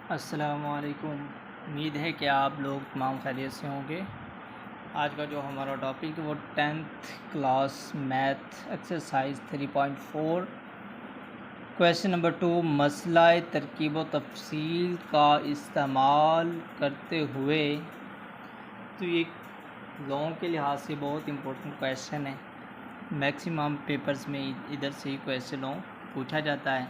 अस्सलामुअलैकुम। उम्मीद है कि आप लोग तमाम खैरियत से होंगे। आज का जो हमारा टॉपिक है वो 10th class math exercise 3.4 question number 2 मसला तरकीब व तफसील का इस्तेमाल करते हुए। तो ये लोगों के लिहाज से बहुत इम्पोर्टेंट क्वेश्चन है। मैक्सिमम पेपर्स में इधर से ही क्वेश्चन पूछा जाता है।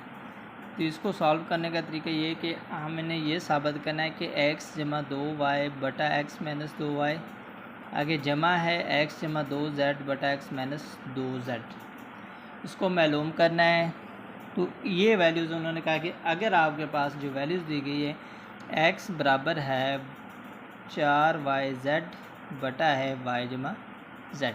तो इसको सॉल्व करने का तरीका ये है कि हमने ये साबित करना है कि x जमा 2y बटा x माइनस 2y आगे जमा है x जमा 2z बटा x माइनस 2z। इसको मालूम करना है। तो ये वैल्यूज़ उन्होंने कहा कि अगर आपके पास जो वैल्यूज़ दी गई है x बराबर है 4yz बटा है y जमा z।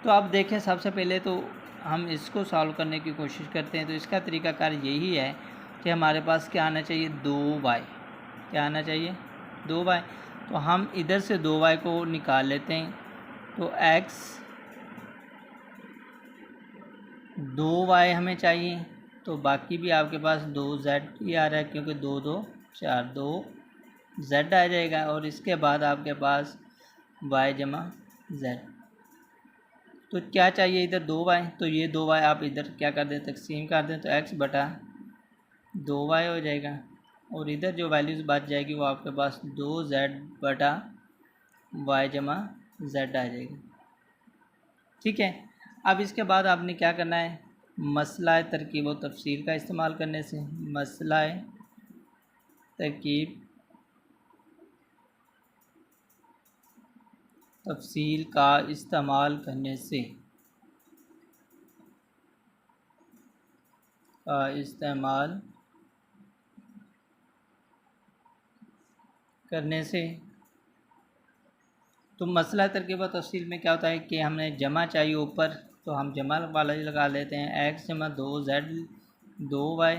तो आप देखें, सबसे पहले तो हम इसको सॉल्व करने की कोशिश करते हैं। तो इसका तरीकाकार यही है कि हमारे पास क्या आना चाहिए, 2y। क्या आना चाहिए, 2y। तो हम इधर से 2y को निकाल लेते हैं। तो x 2y हमें चाहिए, तो बाकी भी आपके पास 2z ही आ रहा है क्योंकि 2 2 4 2z आ जाएगा। और इसके बाद आपके पास y जमा z। तो क्या चाहिए इधर, 2y। तो ये 2y आप इधर क्या कर दें, तकसीम कर दें, तो x बटा 2y हो जाएगा। और इधर जो वैल्यूज़ बच जाएगी वो आपके पास 2z बटा y जमा z आ जाएगी। ठीक है। अब इसके बाद आपने क्या करना है, मसला तरकीब व तफसील का इस्तेमाल करने से, मसला तरकीब तफसील का इस्तेमाल करने से तो मसला तरकीब व तफसील में क्या होता है कि हमने जमा चाहिए ऊपर, तो हम जमा वाला ही लगा लेते हैं। x जमा 2z 2y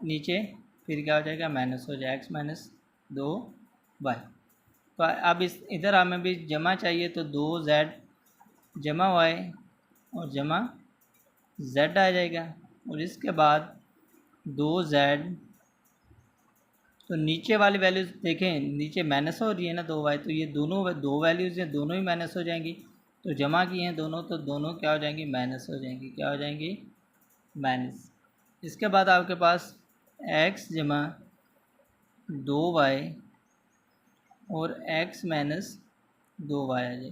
नीचे फिर क्या हो जाएगा, माइनस हो जाएगा x माइनस 2y। तो अब इस इधर हमें भी जमा चाहिए, तो 2z जमा y और जमा z आ जाएगा। और इसके बाद 2z, तो नीचे वाली वैल्यूज़ देखें, नीचे माइनस हो रही है ना 2y, तो ये दोनों दो वैल्यूज़ हैं, दोनों ही माइनस हो जाएंगी। तो जमा की हैं दोनों, तो दोनों क्या हो जाएंगी, माइनस हो जाएंगी। क्या हो जाएंगी, माइनस। इसके बाद आपके पास x जमा 2y और x माइनस 2y आ जाएगी।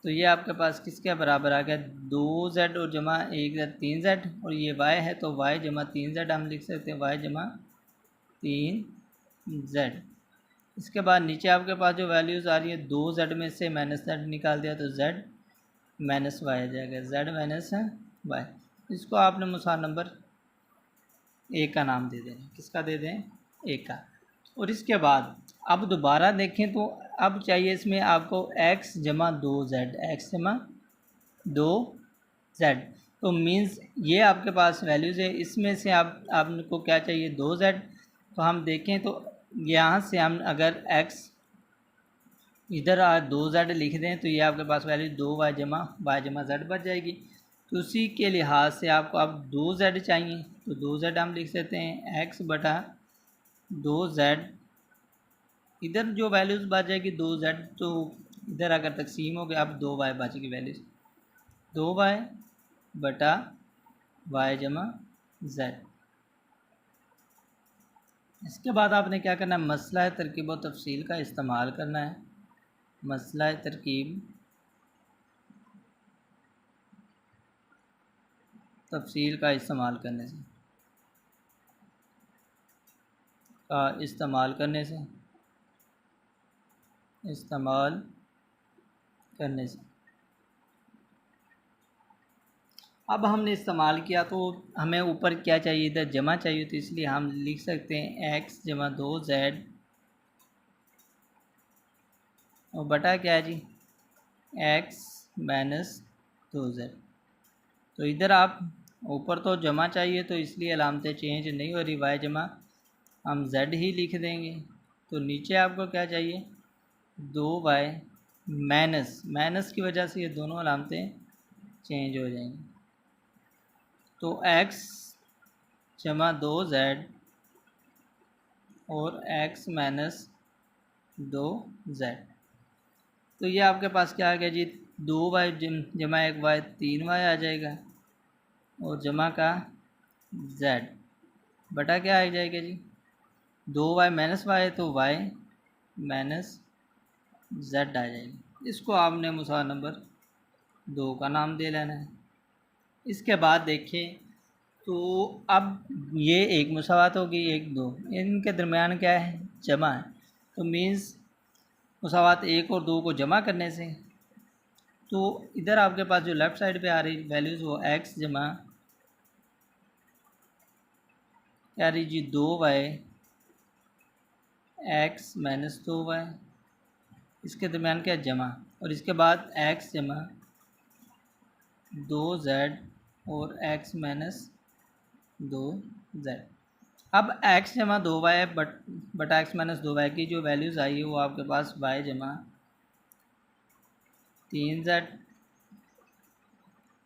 तो ये आपके पास किसके बराबर आ गया, 2z और जमा 1z 3z, और ये y है तो y जमा 3z हम लिख सकते हैं, y जमा 3z। इसके बाद नीचे आपके पास जो वैल्यूज़ आ रही है, 2z में से माइनस z निकाल दिया तो z माइनस y आ जाएगा, z माइनस y। इसको आपने मुसार नंबर 1 का नाम दे दें। किसका दे दें, 1 का। और इसके बाद अब दोबारा देखें तो अब चाहिए इसमें आपको x जमा 2z, x जमा 2z। तो मीन्स ये आपके पास वैल्यूज़ है, इसमें से आपको क्या चाहिए, 2z। तो हम देखें तो यहाँ से हम अगर x इधर 2z लिख दें तो ये आपके पास वैल्यू 2y जमा z बच जाएगी। तो उसी के लिहाज से आपको अब 2z चाहिए, तो 2z हम लिख सकते हैं x बटा 2z। इधर जो वैल्यूज़ बच जाएगी 2z, तो इधर अगर तकसीम हो गया, अब 2y बचेगी वैल्यूज़, 2y बटा y जमा z। इसके बाद आपने क्या करना है, मसला तरकीब व तफसील का इस्तेमाल करना है। मसला तरकीब तफसील का इस्तेमाल करने से अब हमने इस्तेमाल किया तो हमें ऊपर क्या चाहिए, इधर जमा चाहिए, तो इसलिए हम लिख सकते हैं x जमा 2z और बटा क्या है जी, x माइनस 2z। तो इधर आप ऊपर तो जमा चाहिए तो इसलिए अलामतें चेंज नहीं हो रही, y जमा हम z ही लिख देंगे। तो नीचे आपको क्या चाहिए, 2y माइनस की वजह से ये दोनों अलामतें चेंज हो जाएंगी। तो x जमा 2z और x माइनस 2z। तो ये आपके पास क्या आ गया जी, 2y जमा 1y 3y आ जाएगा और जमा का z बटा क्या आ जाएगा जी, 2y माइनस वाई तो y माइनस z आ जाएगी। इसको आपने मुसावा नंबर 2 का नाम दे लेना है। इसके बाद देखिए तो अब ये एक मुसावात होगी, एक दो, इनके दरमियान क्या है, जमा है। तो मीन्स मुसावात 1 और 2 को जमा करने से, तो इधर आपके पास जो लेफ़्ट साइड पे आ रही वैल्यूज़ वो x जमा क्या रही जी 2y x माइनस 2y, इसके दरमियान क्या जमा, और इसके बाद x जमा 2z और x माइनस 2z। अब x जमा 2y बटा x माइनस 2y की जो वैल्यूज़ आई है वो आपके पास y जमा 3z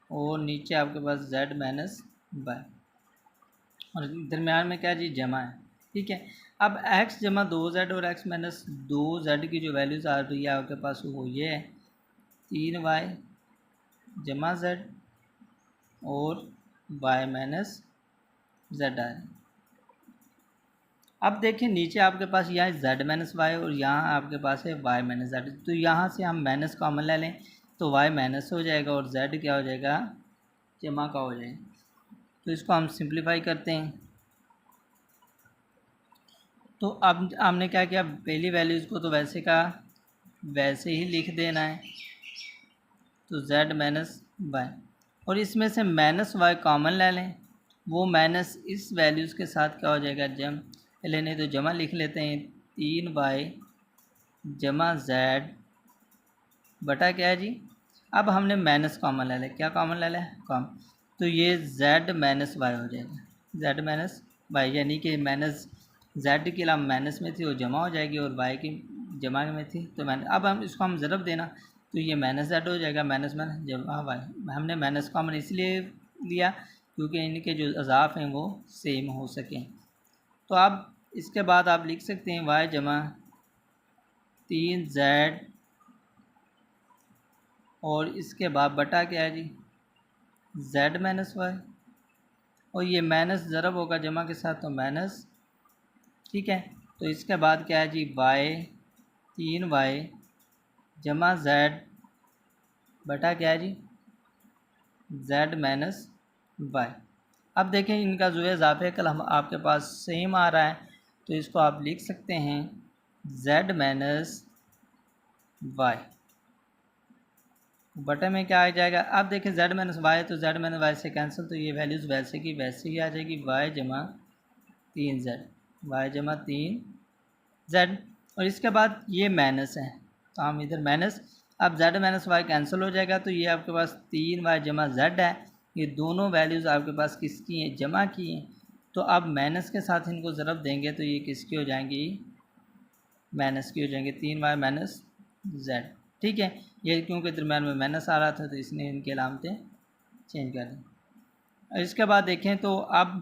और नीचे आपके पास z माइनस y, और दरमियान में क्या जी जमा है। ठीक है, अब x जमा 2z और x माइनस 2z की जो वैल्यूज़ आ रही है आपके पास वो ये है 3y जमा z और y माइनस z आ है। अब देखिए नीचे आपके पास यहाँ z माइनस वाई और यहाँ आपके पास है y माइनस z। तो यहाँ से हम माइनस कॉमन ले लें तो y माइनस हो जाएगा और z क्या हो जाएगा, जमा का हो जाएगा। तो इसको हम सिंप्लीफाई करते हैं। तो अब हमने क्या किया, पहली वैल्यूज़ को तो वैसे का वैसे ही लिख देना है, तो z माइनस वाई, और इसमें से माइनस वाई कॉमन ले लें, वो माइनस इस वैल्यूज़ के साथ क्या हो जाएगा, लेने तो जमा लिख लेते हैं 3y जमा z बटा क्या है जी, अब हमने माइनस कॉमन ले लिया, क्या कॉमन ले लिया, कॉमन, तो ये z माइनस वाई हो जाएगा, z माइनस वाई, यानी कि माइनस z के अलावा माइनस में थी वो जमा हो जाएगी और y की जमा में थी तो माइनस। अब हम इसको हम ज़रब देना तो ये माइनस z हो जाएगा, माइनस माइनस जमा y। हमने माइनस कॉमन इसलिए लिया क्योंकि इनके जो अज़ाफ़ हैं वो सेम हो सकें। तो अब इसके बाद आप लिख सकते हैं y जमा 3z और इसके बाद बटा क्या है जी z माइनस वाई, और ये माइनस ज़रब होगा जमा के साथ तो माइनस। ठीक है, तो इसके बाद क्या है जी y 3y जमा z बटा क्या है जी z माइनस वाई। अब देखें इनका जो है इज़ाफ़े कल हम आपके पास सेम आ रहा है, तो इसको आप लिख सकते हैं z माइनस वाई बटे में क्या आ जाएगा। अब देखें z माइनस वाई, तो z माइनस वाई से कैंसिल, तो ये वैल्यूज़ वैसे की वैसे ही आ जाएगी, y जमा 3z, y जमा 3z, और इसके बाद ये माइनस है तो हम इधर माइनस, अब z माइनस वाई कैंसिल हो जाएगा, तो ये आपके पास 3y जमा z है, ये दोनों वैल्यूज़ आपके पास किसकी हैं, जमा की हैं। तो अब माइनस के साथ इनको ज़रब देंगे तो ये किसकी हो जाएंगी, माइनस की हो जाएंगे, 3y माइनस z। ठीक है, ये क्योंकि दरम्यान में माइनस आ रहा था तो इसने इनकी अलामतें चेंज कर दी। इसके बाद देखें तो अब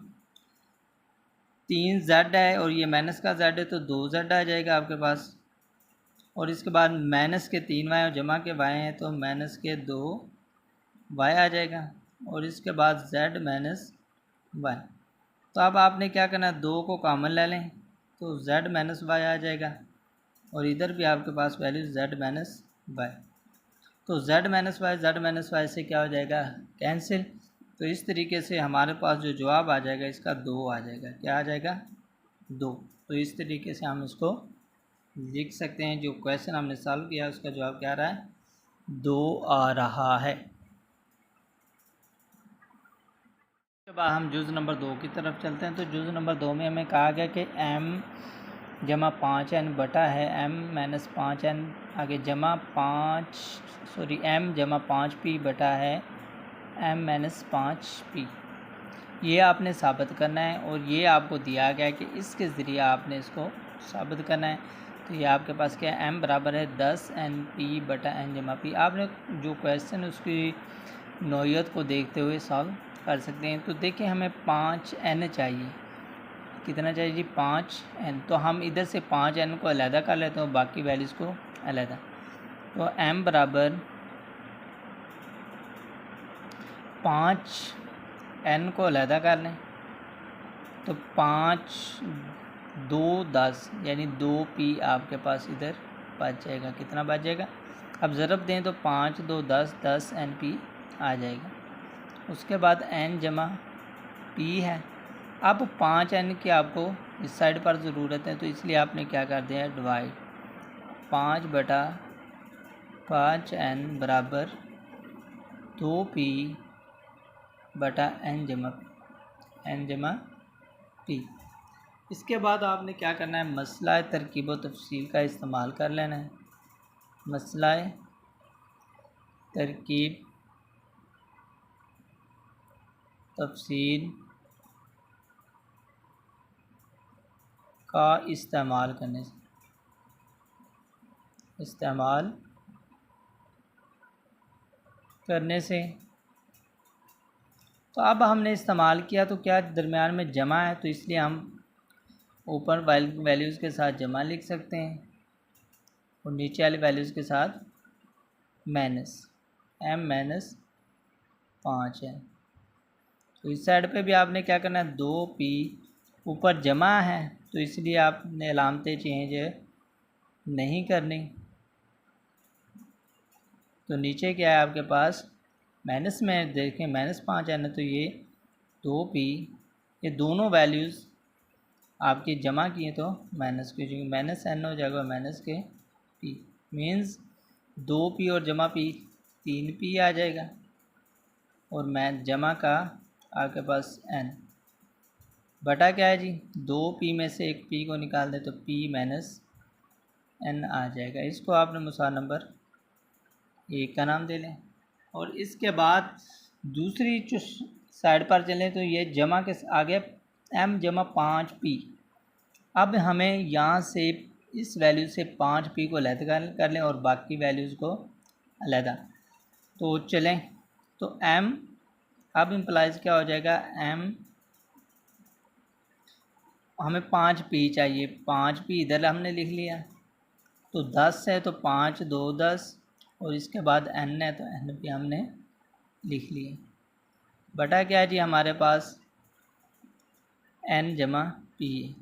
3z है और ये माइनस का z है तो 2z आ जाएगा आपके पास, और इसके बाद माइनस के 3y और जमा के y हैं तो माइनस के 2y आ जाएगा, और इसके बाद z माइनस y। तो अब आपने क्या करना है, 2 को कॉमन ले लें तो z माइनस y आ जाएगा, और इधर भी आपके पास वैल्यू z माइनस y, तो z माइनस वाई से क्या हो जाएगा, कैंसिल। तो इस तरीके से हमारे पास जो जवाब आ जाएगा इसका 2 आ जाएगा, क्या आ जाएगा 2। तो इस तरीके से हम इसको लिख सकते हैं, जो क्वेश्चन हमने सॉल्व किया उसका जवाब क्या आ रहा है, 2 आ रहा है। उसके बाद हम जुज़ नंबर 2 की तरफ चलते हैं। तो जुज़ नंबर 2 में हमें कहा गया कि m जमा 5n बटा है m माइनस 5n आगे जमा m जमा 5p बटा है m माइनस 5p। ये आपने साबित करना है और ये आपको दिया गया है कि इसके ज़रिए आपने इसको साबित करना है। तो ये आपके पास क्या है, m बराबर है 10np बटा n जमा p। आपने जो क्वेश्चन उसकी नौइयत को देखते हुए सॉल्व कर सकते हैं। तो देखिए हमें 5n चाहिए, कितना चाहिए जी 5n। तो हम इधर से 5n को अलहदा कर लेते हैं, बाकी वैल्यूज़ को अलहदा। तो m बराबर 5n को अलहदा कर लें तो 5 2 10 यानी 2p आपके पास इधर बच जाएगा। कितना बच जाएगा? अब ज़रब दें तो 5 2 10 10 NP आ जाएगा। उसके बाद n जमा p है। अब 5n की आपको इस साइड पर ज़रूरत है, तो इसलिए आपने क्या कर दिया है डिवाइड 5/5n बराबर 2p बटा n जमा p। इसके बाद आपने क्या करना है, मसला तरकीब व तफसील का इस्तेमाल कर लेना है। मसला तरकीब तफसील का इस्तेमाल करने से तो अब हमने इस्तेमाल किया तो क्या दरमियान में जमा है, तो इसलिए हम ऊपर वैल्यूज़ के साथ जमा लिख सकते हैं और नीचे वाले वैल्यूज़ के साथ माइनस m-5 है। तो इस साइड पे भी आपने क्या करना है, 2p ऊपर जमा है तो इसलिए आपने अलामतें चेंज नहीं करनी। तो नीचे क्या है आपके पास माइनस में देखें -5 है ना, तो ये 2p ये दोनों वैल्यूज़ आपकी जमा किए तो माइनस की हो माइनस n हो जाएगा माइनस के p मीन्स 2p और जमा p 3p आ जाएगा और मैं जमा का आपके पास n बटा क्या है जी 2p में से एक p को निकाल दें तो p माइनस n आ जाएगा। इसको आपने मुसाल नंबर 1 का नाम दे लें। और इसके बाद दूसरी जो साइड पर चलें तो ये जमा के आगे m जमा 5p। अब हमें यहाँ से इस वैल्यू से 5p को अलहदा कर लें और बाकी वैल्यूज़ को अलहदा। तो चलें तो m अब इम्प्लाइज क्या हो जाएगा, m हमें 5p चाहिए, 5p इधर हमने लिख लिया। तो 10 है तो 5 2 10 और इसके बाद n है तो n हमने लिख लिए बटा क्या है जी हमारे पास n जमा p।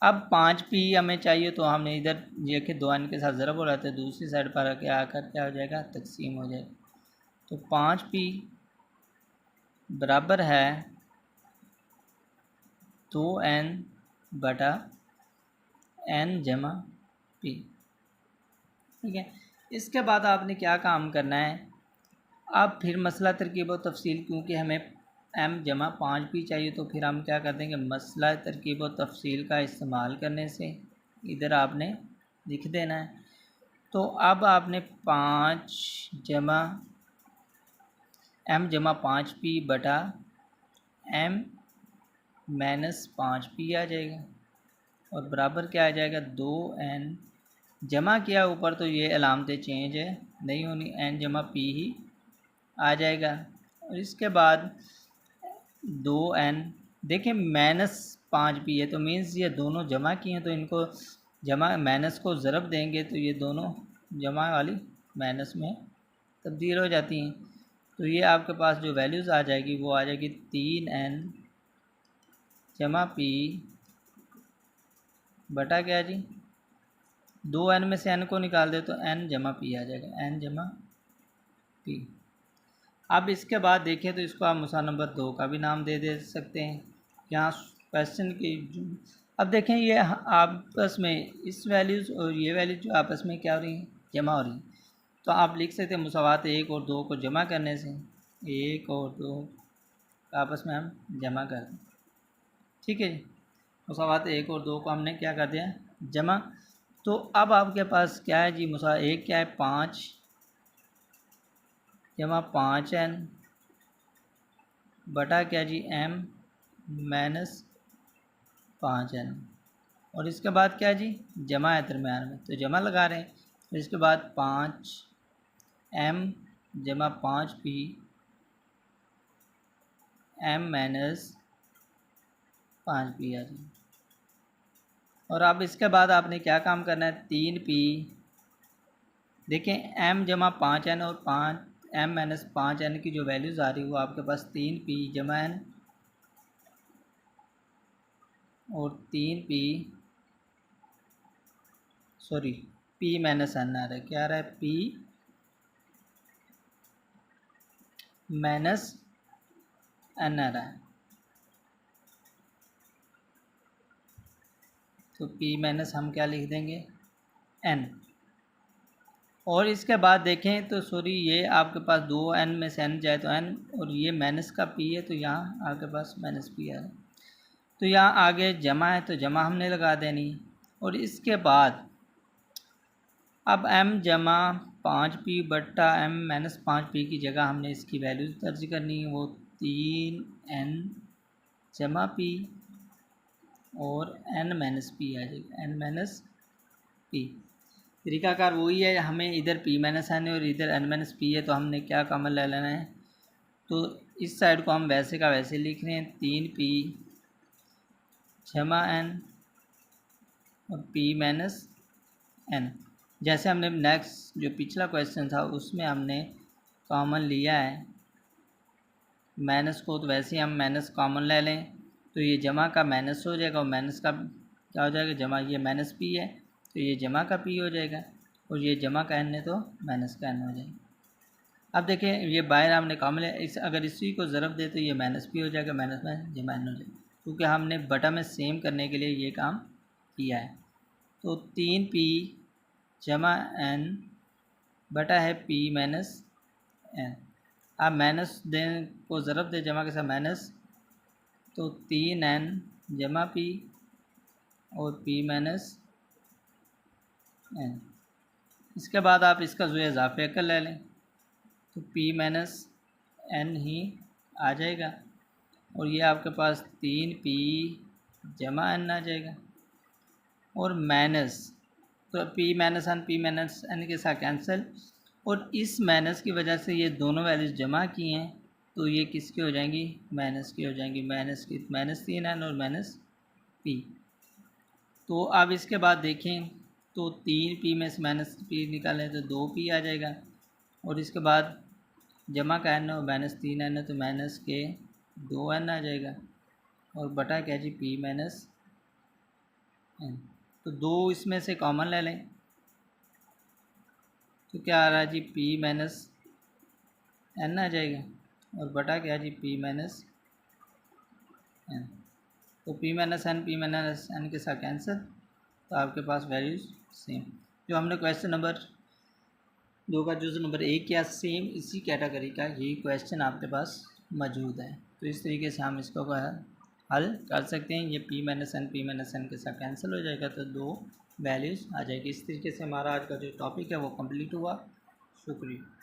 अब 5p हमें चाहिए तो हमने इधर ये कि 2n के साथ ज़रब हो रहा था, दूसरी साइड पर आकर क्या हो जाएगा तकसीम हो जाएगा। तो 5p बराबर है 2n बटा n जमा p। ठीक है, इसके बाद आपने क्या काम करना है, अब फिर मसला तरकीब व तफसील, क्योंकि हमें m जमा 5p चाहिए तो फिर हम क्या कर देंगे मसला तरकीब व तफसील का इस्तेमाल करने से इधर आपने लिख देना है। तो अब आपने 5 जमा m जमा 5p बटा m माइनस 5p आ जाएगा और बराबर क्या आ जाएगा 2n जमा किया ऊपर तो ये अलामतें चेंज है नहीं होनी, n जमा p ही आ जाएगा। और इसके बाद 2n देखिए -5p है तो मीन्स ये दोनों जमा किए हैं तो इनको जमा माइनस को ज़रब देंगे तो ये दोनों जमा वाली माइनस में तब्दील हो जाती हैं। तो ये आपके पास जो वैल्यूज़ आ जाएगी वो आ जाएगी 3n जमा p बटा क्या जी 2n में से n को निकाल दे तो n जमा p आ जाएगा, n जमा p। अब इसके बाद देखें तो इसको आप मुसाल नंबर 2 का भी नाम दे सकते हैं। यहाँ क्वेश्चन की अब देखें ये आपस में इस वैल्यूज़ और ये वैल्यूज़ जो आपस में क्या हो रही हैं जमा हो रही हैं। तो आप लिख सकते हैं मुसावात 1 और 2 को जमा करने से 1 और 2 आपस में हम जमा कर दें। ठीक है जी, मुसावात 1 और 2 को हमने क्या कर दिया जमा। तो अब आपके पास क्या है जी मुसा 1 क्या है 5 जमा 5n बटा क्या जी m माइनस 5n और इसके बाद क्या जी जमा है दरम्यान में तो जमा लगा रहे हैं। तो इसके बाद 5m जमा 5p m माइनस 5p आ जाएगा। और अब इसके बाद आपने क्या काम करना है, 3p, देखें m जमा 5n और 5m माइनस 5n की जो वैल्यूज़ आ रही है वो आपके पास 3p जमा n और 3p sorry p minus n आ रहा है। क्या आ रहा है, p माइनस n आ रहा है। तो p माइनस हम क्या लिख देंगे, n। और इसके बाद देखें तो सॉरी ये आपके पास 2n में से n जाए तो n, और ये माइनस का p है तो यहाँ आपके पास माइनस p आ रहा है। तो यहाँ आगे जमा है तो जमा हमने लगा देनी। और इसके बाद अब m जमा 5p बट्टा m माइनस 5p की जगह हमने इसकी वैल्यू दर्ज करनी है, वो 3n जमा p और n माइनस p आ जाएगा, n माइनस p। तरीकाकार वही है, हमें इधर p माइनस n है और इधर n माइनस p है, तो हमने क्या कॉमन ले लेना है, तो इस साइड को हम वैसे का वैसे लिख रहे हैं, 3p जमा n और p माइनस n। जैसे हमने नेक्स्ट जो पिछला क्वेश्चन था उसमें हमने कॉमन लिया है माइनस को, तो वैसे ही हम माइनस कॉमन ले लें तो ये जमा का माइनस हो जाएगा और माइनस का क्या हो जाएगा, जमा। ये माइनस p है तो ये जमा का p हो जाएगा और ये जमा का n है तो माइनस का n हो जाएगा। अब देखें ये बाहर हमने कॉमन है, अगर इसी को ज़रब दे तो ये माइनस p हो जाएगा, माइनस में जमा n हो जाएगा, क्योंकि हमने बटा में सेम करने के लिए ये काम किया है। तो 3p जमा n बटा है p माइनस n। अब माइनस दे को ज़रब दे जमा के साथ माइनस, तो 3n जमा p और p माइनस n। इसके बाद आप इसका जो है इजाफे कर ले लें तो p माइनस n ही आ जाएगा और ये आपके पास 3p जमा n आ जाएगा और माइनस, तो p माइनस n के साथ कैंसिल, और इस माइनस की वजह से ये दोनों वैल्यूज़ जमा की हैं तो ये किसकी हो जाएंगी, माइनस की हो जाएंगी, माइनस की, माइनस 3n और माइनस p। तो अब इसके बाद देखें तो 3p में से माइनस p निकालें तो 2p आ जाएगा और इसके बाद जमा का n और माइनस 3n है तो माइनस के 2n आ जाएगा और बटा क्या जी p माइनस n। तो 2 इसमें से कॉमन ले लें तो क्या आ रहा है जी p माइनस n आ जाएगा और बटा क्या जी p माइनस n। तो p माइनस n के साथ कैंसिल, तो आपके पास वैल्यूज सेम। जो हमने क्वेश्चन नंबर 2 का जो नंबर 1 किया सेम इसी कैटेगरी का यही क्वेश्चन आपके पास मौजूद है। तो इस तरीके से हम इसको हल कर सकते हैं। ये p माइनस n के साथ कैंसिल हो जाएगा तो 2 वैल्यूज़ आ जाएगी। इस तरीके से हमारा आज का जो टॉपिक है वो कंप्लीट हुआ। शुक्रिया।